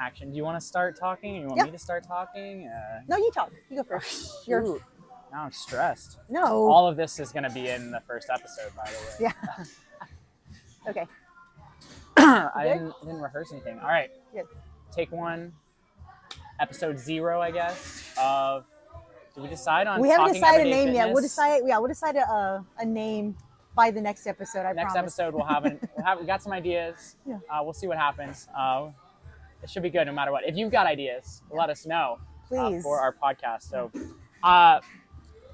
action. Do you want to start talking? You want me to start talking? No, you talk. You go first. Shoot. Now I'm stressed. No. All of this is going to be in the first episode, by the way. Yeah. Okay. I didn't rehearse anything. All right. Good. Take one. Episode 0, I guess. Did we decide on? We haven't talking decided a everyday name yet. fitness? We'll decide a name by the next episode. I Next promise. episode we got some ideas. Yeah. We'll see what happens. It should be good no matter what. If you've got ideas, let us know. Please. For our podcast. So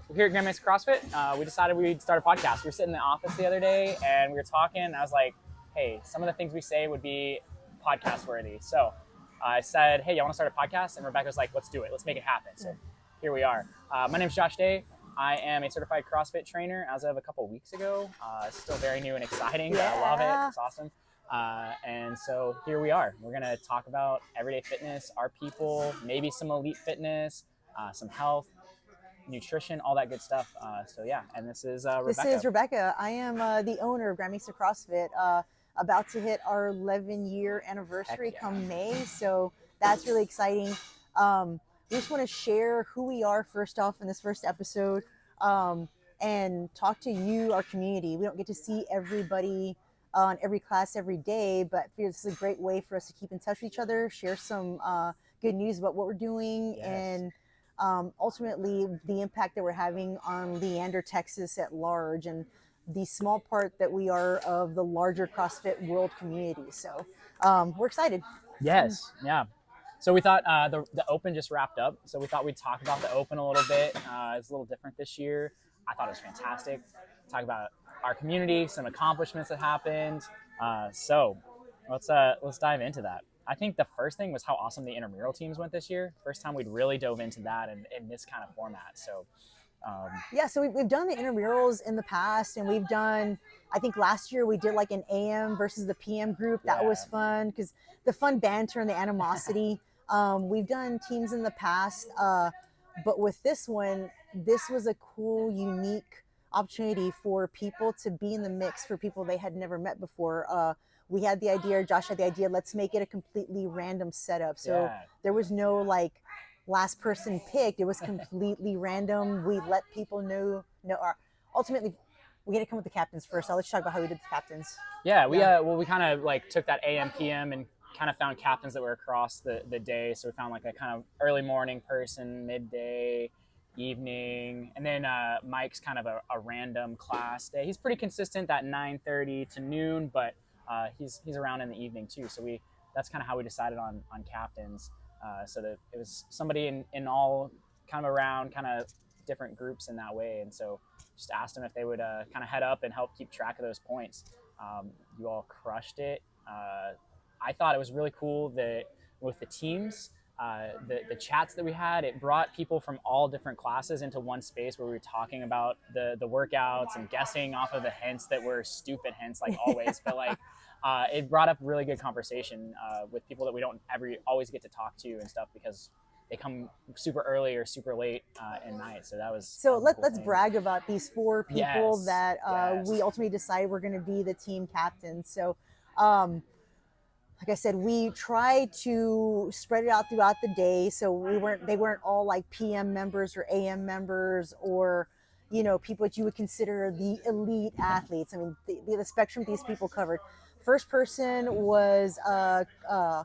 we're here at Grand Mesa CrossFit. We decided we'd start a podcast. We were sitting in the office the other day and we were talking, and I was like, hey, some of the things we say would be podcast worthy. So I said, hey, y'all want to start a podcast? And Rebecca was like, let's do it. Let's make it happen. So here we are. My name's Josh Day. I am a certified CrossFit trainer as of a couple of weeks ago. Still very new and exciting. Yeah. I love it. It's awesome. And so here we are. We're going to talk about everyday fitness, our people, maybe some elite fitness, some health, nutrition, all that good stuff. So yeah, and this is Rebecca. This is Rebecca. I am the owner of Grand Mesa CrossFit. About to hit our 11-year anniversary come May, so that's really exciting. We just want to share who we are first off in this first episode, and talk to you, our community. We don't get to see everybody on every class every day, but I feel this is a great way for us to keep in touch with each other, share some good news about what we're doing, and ultimately the impact that we're having on Leander, Texas at large, and the small part that we are of the larger CrossFit world community. So we're excited. Yes, yeah. So we thought the Open just wrapped up, so we thought we'd talk about the Open a little bit. It's a little different this year. I thought it was fantastic. Talk about our community, some accomplishments that happened. So let's dive into that. I think the first thing was how awesome the intramural teams went this year. First time we'd really dove into that in this kind of format. So so we've done the intramurals in the past, and we've done, I think last year we did like an AM versus the PM group. That was fun because the fun banter and the animosity. We've done teams in the past, but with this one, this was a cool, unique opportunity for people to be in the mix for people they had never met before. We had the idea, Josh had the idea, let's make it a completely random setup. So there was no like last person picked. It was completely random. We let people know. Ultimately, we had to come with the captains first. I'll let you talk about how we did the captains. Yeah, we kind of like took that AM PM and kind of found captains that were across the day. So we found like a kind of early morning person, midday, evening, and then Mike's kind of a random class day. He's pretty consistent, that 9:30 to noon, but he's around in the evening too. So that's kind of how we decided on captains. So that it was somebody in all kind of around kind of different groups in that way. And so just asked them if they would kind of head up and help keep track of those points. You all crushed it. I thought it was really cool that with the teams, the chats that we had, it brought people from all different classes into one space where we were talking about the workouts and guessing off of the hints that were stupid hints like always, but like it brought up really good conversation with people that we don't always get to talk to and stuff because they come super early or super late at night. So that was let's brag about these 4 people that we ultimately decided were going to be the team captains. So like I said, we tried to spread it out throughout the day. So they weren't all like PM members or AM members or, people that you would consider the elite athletes. I mean, the spectrum these people covered. First person was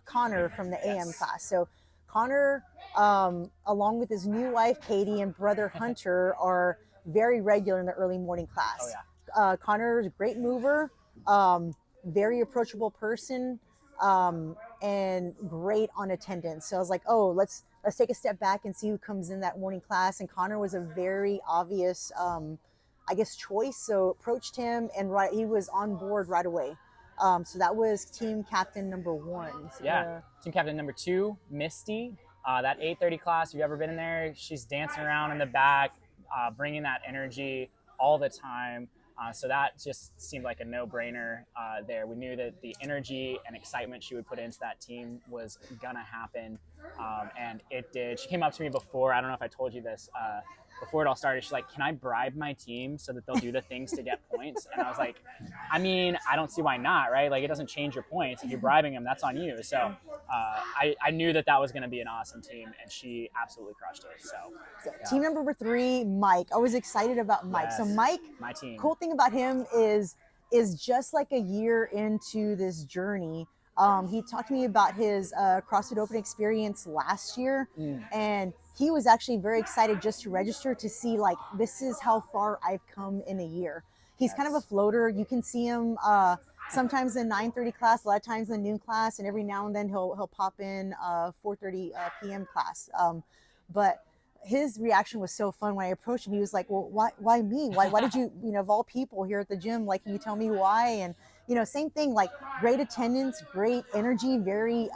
Connor from the AM class. So Connor, along with his new wife, Katie, and brother Hunter, are very regular in the early morning class. Connor is a great mover, very approachable person, and great on attendance. So I was like, let's take a step back and see who comes in that morning class. And Connor was a very obvious, choice. So approached him, and he was on board right away. So that was team captain number 1. So team captain number 2, Misty. That 8:30 class, if you've ever been in there, she's dancing around in the back, bringing that energy all the time. So that just seemed like a no-brainer there. We knew that the energy and excitement she would put into that team was going to happen, and it did. She came up to me before. I don't know if I told you this. before it all started, she's like, can I bribe my team so that they'll do the things to get points? And I was like, I mean, I don't see why not, right? Like, it doesn't change your points. If you're bribing them, that's on you. So I knew that was going to be an awesome team, and she absolutely crushed it. So yeah. Team number 3, Mike. I was excited about Mike. Yes, so Mike, my team. Cool thing about him is just like a year into this journey. He talked to me about his CrossFit Open experience last year, and he was actually very excited just to register to see, like, this is how far I've come in a year. He's kind of a floater. You can see him sometimes in 9:30 class, a lot of times in the noon class, and every now and then he'll pop in 4:30 p.m. class. But his reaction was so fun when I approached him. He was like, well, why me? Why did you, of all people here at the gym, like, can you tell me why? And, same thing, like, great attendance, great energy, very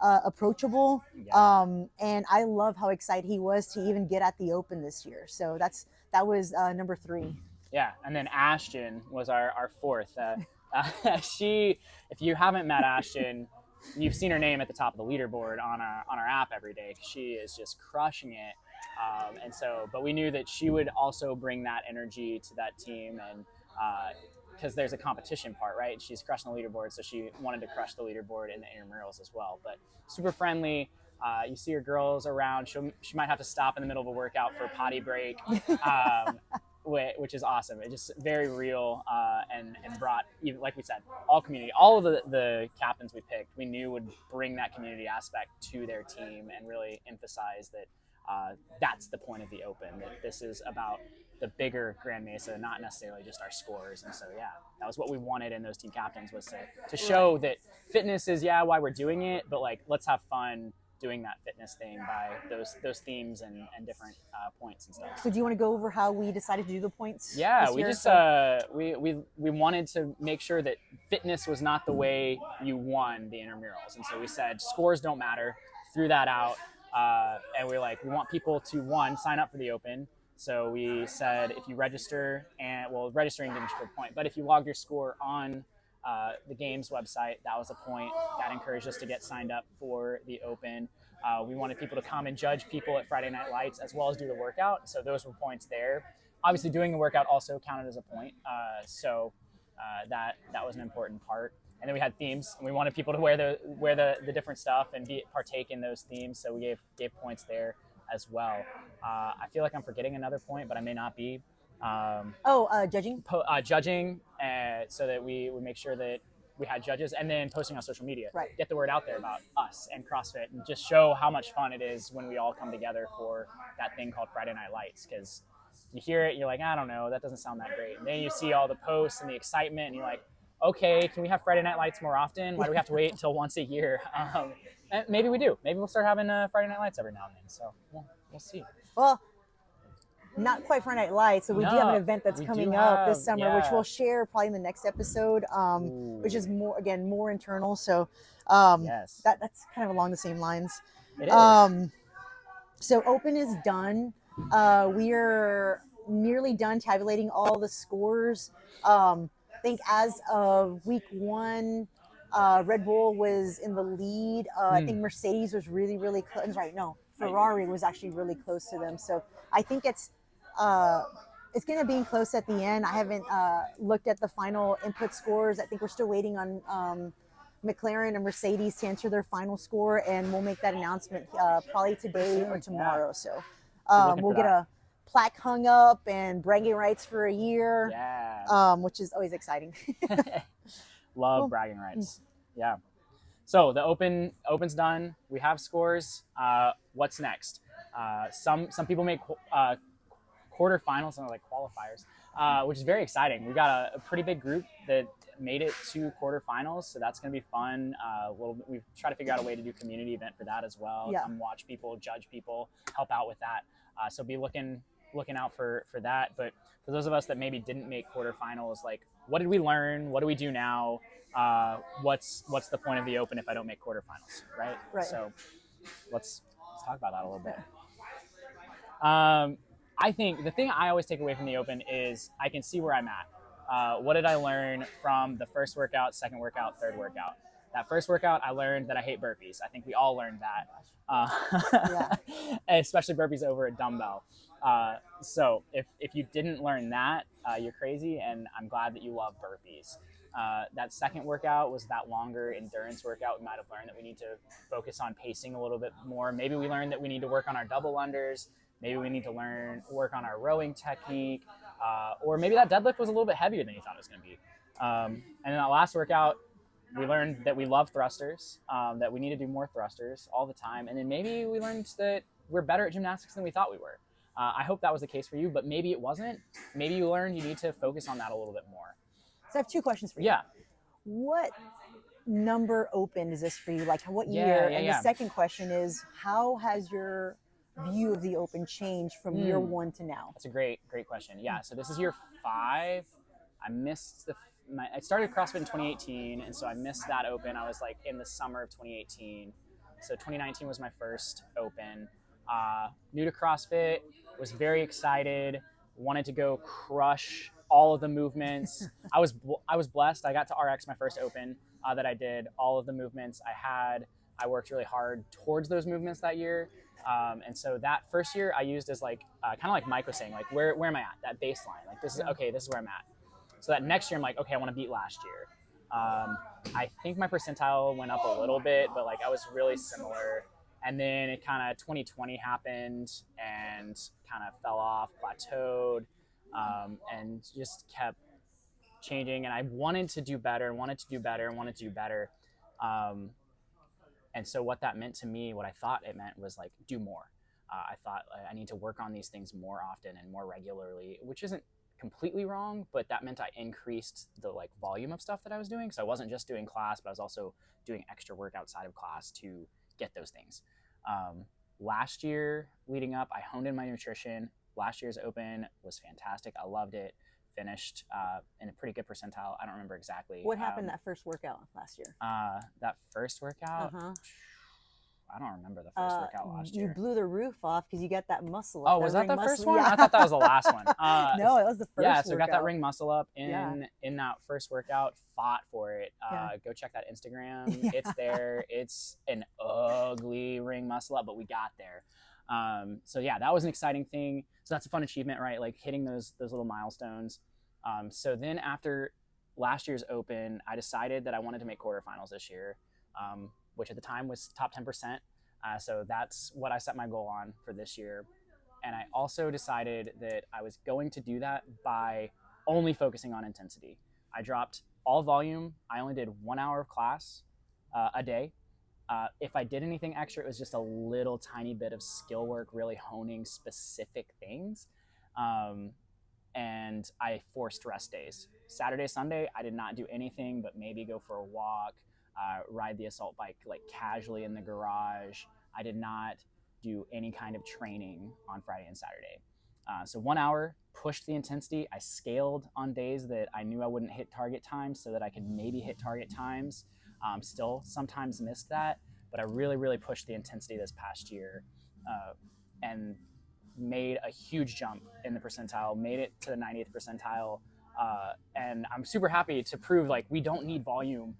approachable. Yeah. And I love how excited he was to even get at the Open this year. So that was number 3. Yeah. And then Ashton was our 4th. If you haven't met Ashton, you've seen her name at the top of the leaderboard on our app every day. She is just crushing it. But we knew that she would also bring that energy to that team, and because there's a competition part, right? She's crushing the leaderboard, so she wanted to crush the leaderboard in the intramurals as well. But super friendly. You see her girls around. She might have to stop in the middle of a workout for a potty break, which is awesome. It's just very real, and brought, even like we said, all community. All of the captains we picked, we knew would bring that community aspect to their team and really emphasize that that's the point of the Open, that this is about the bigger Grand Mesa, not necessarily just our scores. And so, yeah, that was what we wanted in those team captains, was to show that fitness is, why we're doing it, but, like, let's have fun doing that fitness thing by those themes and different points and stuff. So do you want to go over how we decided to do the points? Yeah, we just we wanted to make sure that fitness was not the way you won the intramurals, and so we said scores don't matter. Threw that out, and we're like, we want people to sign up for the Open. So we said, if you register, registering didn't show a point, but if you logged your score on the games website, that was a point that encouraged us to get signed up for the Open. We wanted people to come and judge people at Friday Night Lights as well as do the workout. So those were points there. Obviously doing the workout also counted as a point. So that was an important part. And then we had themes, and we wanted people to wear the different stuff and partake in those themes. So we gave points there as well. I feel like I'm forgetting another point, but I may not be. Judging. Judging, so that we would make sure that we had judges, and then posting on social media. Right. Get the word out there about us and CrossFit, and just show how much fun it is when we all come together for that thing called Friday Night Lights. Because you hear it, you're like, I don't know, that doesn't sound that great. And then you see all the posts and the excitement, and you're like, okay, can we have Friday Night Lights more often? Why do we have to wait until once a year? And maybe we do. Maybe we'll start having Friday Night Lights every now and then. So we'll see. Well, not quite Friday Night Lights, so we do have an event that's coming up this summer, which we'll share probably in the next episode, which is more internal. So yes, that's kind of along the same lines. It is. So Open is done. We are nearly done tabulating all the scores. I think as of week 1, Red Bull was in the lead. I think Mercedes was really, really close. Right? No, Ferrari was actually really close to them. So I think it's going to be close at the end. I haven't looked at the final input scores. I think we're still waiting on McLaren and Mercedes to enter their final score, and we'll make that announcement probably today or tomorrow. So we'll get a plaque hung up and bragging rights for a year, which is always exciting. Love cool. bragging rights. Yeah. So the Open's done. We have scores. What's next? Some people make quarterfinals, some are like qualifiers, which is very exciting. We got a pretty big group that made it to quarterfinals, so that's going to be fun. We've tried to figure out a way to do community event for that as well. Yeah. Come watch people, judge people, help out with that. So be looking out for that. But for those of us that maybe didn't make quarterfinals, like, what did we learn? What do we do now? What's the point of the Open if I don't make quarterfinals, right? Right. So let's talk about that a little bit. I think the thing I always take away from the Open is I can see where I'm at. What did I learn from the first workout, second workout, third workout? That first workout, I learned that I hate burpees. I think we all learned that, especially burpees over a dumbbell. So if you didn't learn that, you're crazy, and I'm glad that you love burpees. That second workout was that longer endurance workout. We might have learned that we need to focus on pacing a little bit more. Maybe we learned that we need to work on our double unders. Maybe we need to work on our rowing technique, or maybe that deadlift was a little bit heavier than you thought it was going to be. And then that last workout, we learned that we love thrusters, that we need to do more thrusters all the time. And then maybe we learned that we're better at gymnastics than we thought we were. I hope that was the case for you, but maybe it wasn't. Maybe you learned you need to focus on that a little bit more. So I have two questions for you. Yeah. What number open is this for you? Like what year? Yeah. The second question is, how has your view of the open changed from year one to now? That's a great question. Yeah. So this is year 5. I missed I started CrossFit in 2018, and so I missed that open. I was like in the summer of 2018. So 2019 was my first open. New to CrossFit, was very excited, wanted to go crush all of the movements. I was blessed. I got to RX my first open that I did. All of the movements I worked really hard towards those movements that year. And so that first year I used as like, kind of like Mike was saying, like where am I at? That baseline, like this is where I'm at. So that next year I'm like, okay, I want to beat last year. I think my percentile went up a little bit, but like I was really similar. And then it kind of 2020 happened and kind of fell off, plateaued, and just kept changing. And I wanted to do better. And so what that meant to me, what I thought it meant was like, do more. I thought I need to work on these things more often and more regularly, which isn't completely wrong, but that meant I increased the like volume of stuff that I was doing. So I wasn't just doing class, but I was also doing extra work outside of class to get those things. Last year leading up, I honed in my nutrition. Last year's open was fantastic. I loved it. Finished in a pretty good percentile. I don't remember exactly. What happened that first workout last year? That first workout? I don't remember the first workout last year. You blew the roof off because you got that muscle up. Oh, was that the first one? Yeah. I thought that was the last one. No, it was the first Yeah, so workout. I got that ring muscle up in that first workout, fought for it. Go check that Instagram. Yeah. It's there. It's an ugly ring muscle up, but we got there. So yeah, that was an exciting thing. So that's a fun achievement, right? Like hitting those little milestones. So then after last year's open, I decided that I wanted to make quarterfinals this year, which at the time was top 10%. So that's what I set my goal on for this year. And I also decided that I was going to do that by only focusing on intensity. I dropped all volume. I only did 1 hour of class a day. If I did anything extra, it was just a little tiny bit of skill work, really honing specific things. And I forced rest days. Saturday, Sunday, I did not do anything but maybe go for a walk, ride the assault bike like casually in the garage. I did not do any kind of training on Friday and Saturday. So 1 hour, pushed the intensity. I scaled on days that I knew I wouldn't hit target times so that I could maybe hit target times. Still sometimes missed that, but I really, really pushed the intensity this past year and made a huge jump in the percentile, made it to the 90th percentile. And I'm super happy to prove like we don't need volume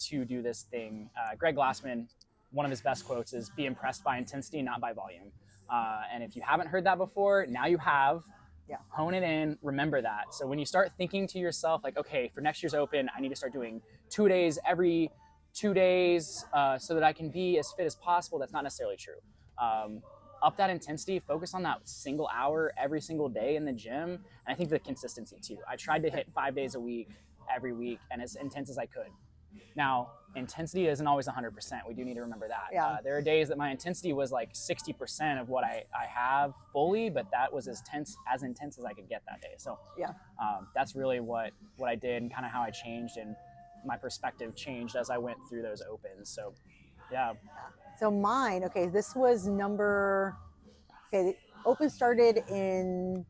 to do this thing. Greg Glassman, one of his best quotes is, be impressed by intensity, not by volume. And if you haven't heard that before, now you have. Yeah. Hone it in, remember that. So when you start thinking to yourself, like, okay, for next year's open, I need to start doing 2 days every 2 days so that I can be as fit as possible. That's not necessarily true. Up that intensity, focus on that single hour every single day in the gym. And I think the consistency too. I tried to hit 5 days a week, every week, and as intense as I could. Now, intensity isn't always 100%. We do need to remember that. Yeah. There are days that my intensity was like 60% of what I have fully, but that was as intense as I could get that day. So yeah, that's really what I did and kind of how I changed, and my perspective changed as I went through those opens. So yeah. So mine, okay, this was the open started in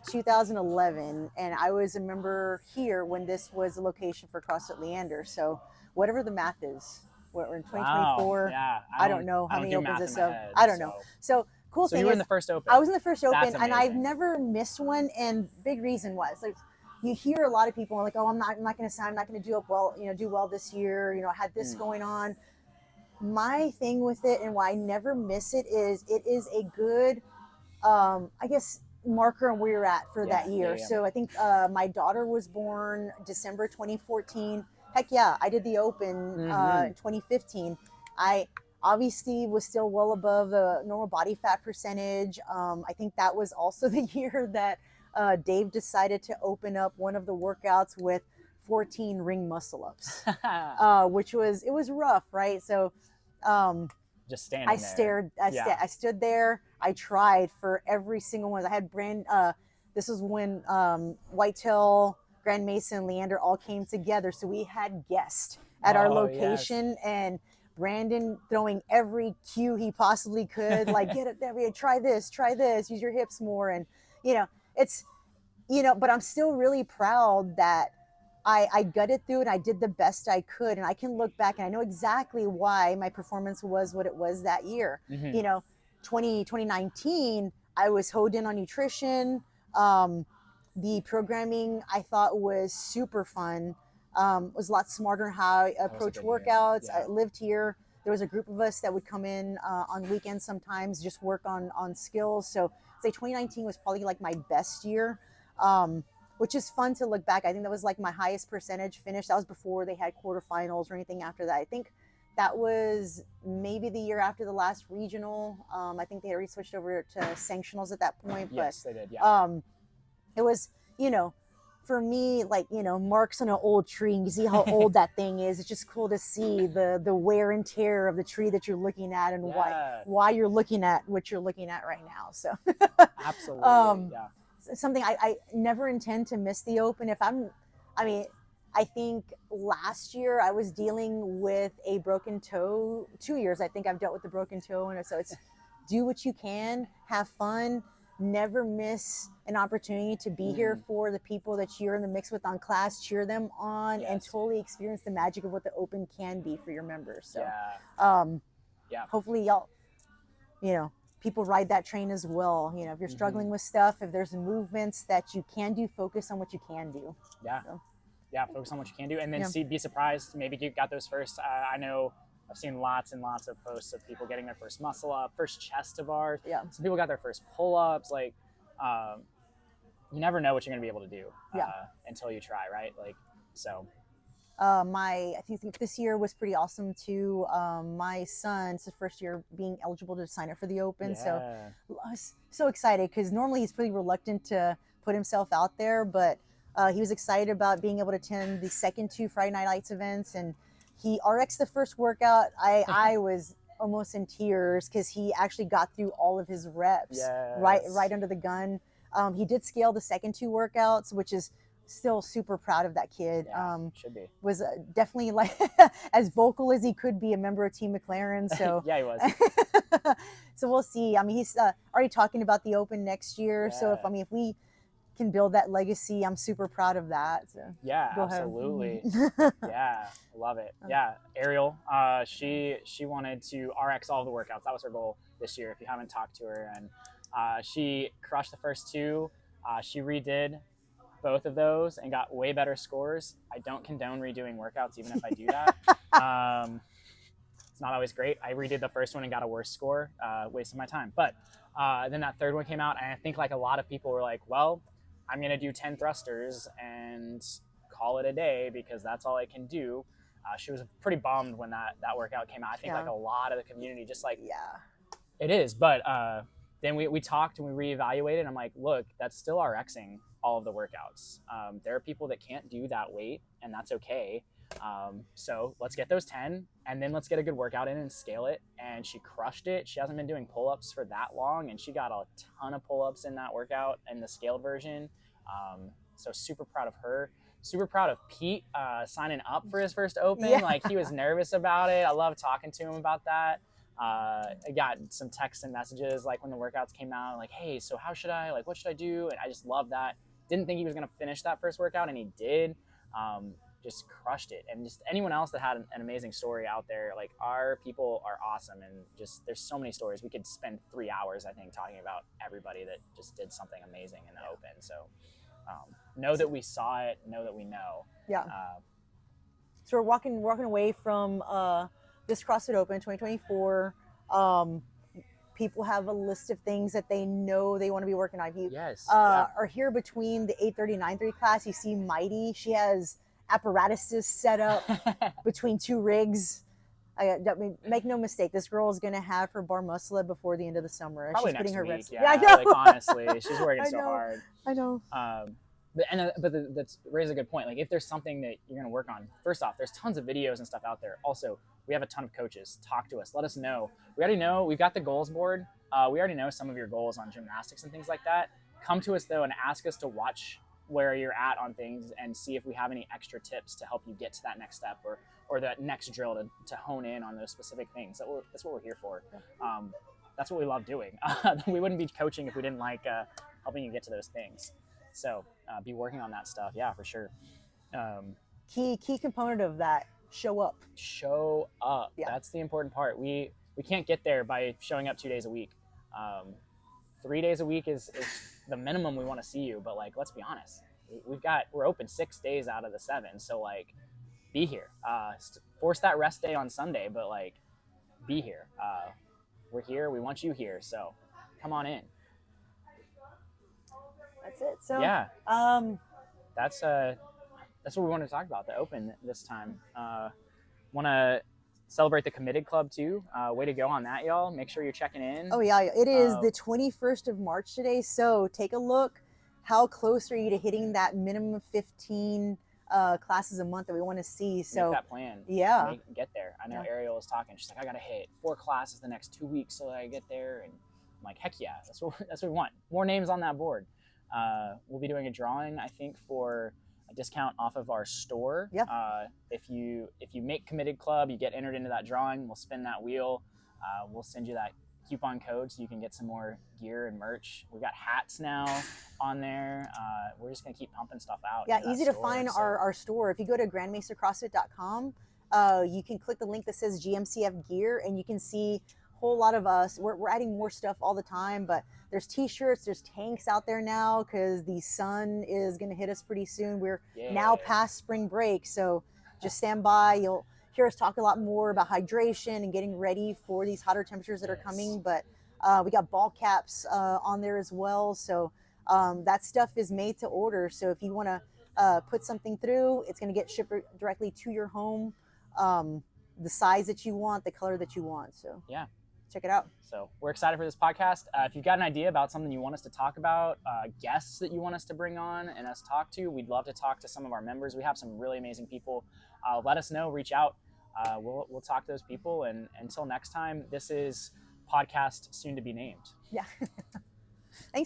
2011, and I was a member here when this was the location for CrossFit Leander. So whatever the math is, we're in 2024. Wow. Yeah, I don't know how many opens this. I don't know. So cool thing you were is, in the first open. I was in the first open, and I've never missed one. And big reason was like, you hear a lot of people are like, oh, I'm not going to do well this year. I had this going on. My thing with it and why I never miss it is a good I guess, marker on where you're at for that year. Yeah. So I think my daughter was born December 2014. Heck yeah, I did the Open in 2015. I obviously was still well above the normal body fat percentage. I think that was also the year that Dave decided to open up one of the workouts with 14 ring muscle ups, which was, it was rough, right? So just standing there. I stood there. I tried for every single one. I had this was when Whitetail, Grand Mesa, and Leander all came together. So we had guests at our location, and Brandon throwing every cue he possibly could, like, get it there, try this, use your hips more. And, it's, but I'm still really proud that I gutted through it. I did the best I could. And I can look back and I know exactly why my performance was what it was that year. 2019, I was honed in on nutrition. The programming I thought was super fun. Was a lot smarter in how I approach workouts. I lived here. There was a group of us that would come in on weekends sometimes, just work on skills. So I'd say 2019 was probably like my best year, which is fun to look back. I think that was like my highest percentage finish. That was before they had quarterfinals or anything after that. I think that was maybe the year after the last regional. I think they already switched over to sanctionals at that point. Yes, they did. Yeah. It was, for me, like, marks on an old tree, and you see how old that thing is. It's just cool to see the wear and tear of the tree that you're looking at, and why you're looking at what you're looking at right now. So absolutely. Something I never intend to miss the Open. I think last year I was dealing with a broken toe. 2 years I think I've dealt with the broken toe, and so it's do what you can, have fun, never miss an opportunity to be here for the people that you're in the mix with on class, cheer them on, and totally experience the magic of what the Open can be for your members. So hopefully y'all, people ride that train as well. If you're struggling with stuff, if there's movements that you can do, focus on what you can do. Focus on what you can do, and then be surprised. Maybe you got those first. I know I've seen lots and lots of posts of people getting their first muscle up, first chest to bars. Some people got their first pull-ups. Like, you never know what you're going to be able to do until you try, right? Like, so. I think this year was pretty awesome too. My son's the first year being eligible to sign up for the Open. So I was so excited because normally he's pretty reluctant to put himself out there, but he was excited about being able to attend the second 2 Friday Night Lights events, and he RX'd the first workout. I was almost in tears because he actually got through all of his reps right under the gun. He did scale the second 2 workouts, which is still super proud of that kid. Should be. Was definitely like as vocal as he could be, a member of Team McLaren. So yeah, he was. So we'll see. He's already talking about the Open next year. So if we can build that legacy, I'm super proud of that. So absolutely. I love it. Ariel, she wanted to RX all the workouts. That was her goal this year, if you haven't talked to her. And she crushed the first 2. She redid both of those and got way better scores. I don't condone redoing workouts, even if I do that. It's not always great. I redid the first one and got a worse score, wasted my time. But then that third one came out, and I think like a lot of people were like, well, I'm going to do 10 thrusters and call it a day because that's all I can do. She was pretty bummed when that workout came out. I think like a lot of the community just like, it is. But then we talked and we reevaluated, and I'm like, look, that's still RXing all of the workouts. There are people that can't do that weight, and that's okay. So let's get those 10, and then let's get a good workout in and scale it. And she crushed it. She hasn't been doing pull-ups for that long, and she got a ton of pull-ups in that workout in the scaled version. So super proud of her. Super proud of Pete signing up for his first Open. Like, he was nervous about it. I love talking to him about that. I got some texts and messages like when the workouts came out, like, hey, so what should I do? And I just love that. Didn't think he was going to finish that first workout, and he did. Just crushed it. And just anyone else that had an amazing story out there, like, our people are awesome, and just there's so many stories. We could spend 3 hours, I think, talking about everybody that just did something amazing in the Open. So know that we saw it, know that we know. So we're walking away from this CrossFit Open 2024. people have a list of things that they know they want to be working on. If you are here between the 8:30 9:30 class, you see Mighty. She has apparatuses set up between 2 rigs. I mean, make no mistake, this girl is going to have her bar muscle before the end of the summer. Probably she's next putting her week. reps. Yeah, I know. Like, honestly, she's working so hard. I know. But that raises a good point. Like, if there's something that you're going to work on, first off, there's tons of videos and stuff out there. Also, we have a ton of coaches. Talk to us. Let us know. We already know. We've got the goals board. We already know some of your goals on gymnastics and things like that. Come to us, though, and ask us to watch where you're at on things and see if we have any extra tips to help you get to that next step or that next drill to hone in on those specific things. That's what we're here for. That's what we love doing. We wouldn't be coaching if we didn't like helping you get to those things. So be working on that stuff. Yeah, for sure. Key component of that, show up. Show up. Yeah. That's the important part. We can't get there by showing up 2 days a week. 3 days a week is the minimum we want to see you. But like, let's be honest, we're open 6 days out of the 7. So like, be here. Force that rest day on Sunday, but like, be here. We're here. We want you here. So come on in. That's it. So yeah, that's what we wanted to talk about, the Open this time. Want to celebrate the Committed Club too. Way to go on that, y'all. Make sure you're checking in. Oh yeah, it is the 21st of March today. So take a look. How close are you to hitting that minimum of 15 classes a month that we want to see? So make that plan. Yeah, get there. I know Ariel was talking. She's like, I gotta hit 4 classes the next 2 weeks so that I get there. And I'm like, heck yeah, that's what we want. More names on that board. We'll be doing a drawing, I think, for a discount off of our store. Yeah. If you make Committed Club, you get entered into that drawing. We'll spin that wheel. We'll send you that coupon code so you can get some more gear and merch. We got hats now on there. We're just gonna keep pumping stuff out. Yeah, easy to find our store. If you go to grandmesacrossfit.com, you can click the link that says GMCF gear, and you can see a whole lot of us. We're adding more stuff all the time, but there's t-shirts, there's tanks out there now because the sun is going to hit us pretty soon. We're now past spring break, so just stand by. You'll hear us talk a lot more about hydration and getting ready for these hotter temperatures that are coming. But we got ball caps on there as well, so that stuff is made to order. So if you want to put something through, it's going to get shipped directly to your home, the size that you want, the color that you want. So yeah, check it out. So we're excited for this podcast. If you've got an idea about something you want us to talk about, guests that you want us to bring on and us talk to, we'd love to talk to some of our members. We have some really amazing people. Let us know, reach out. We'll talk to those people. And until next time, this is podcast soon to be named. Yeah. Thanks.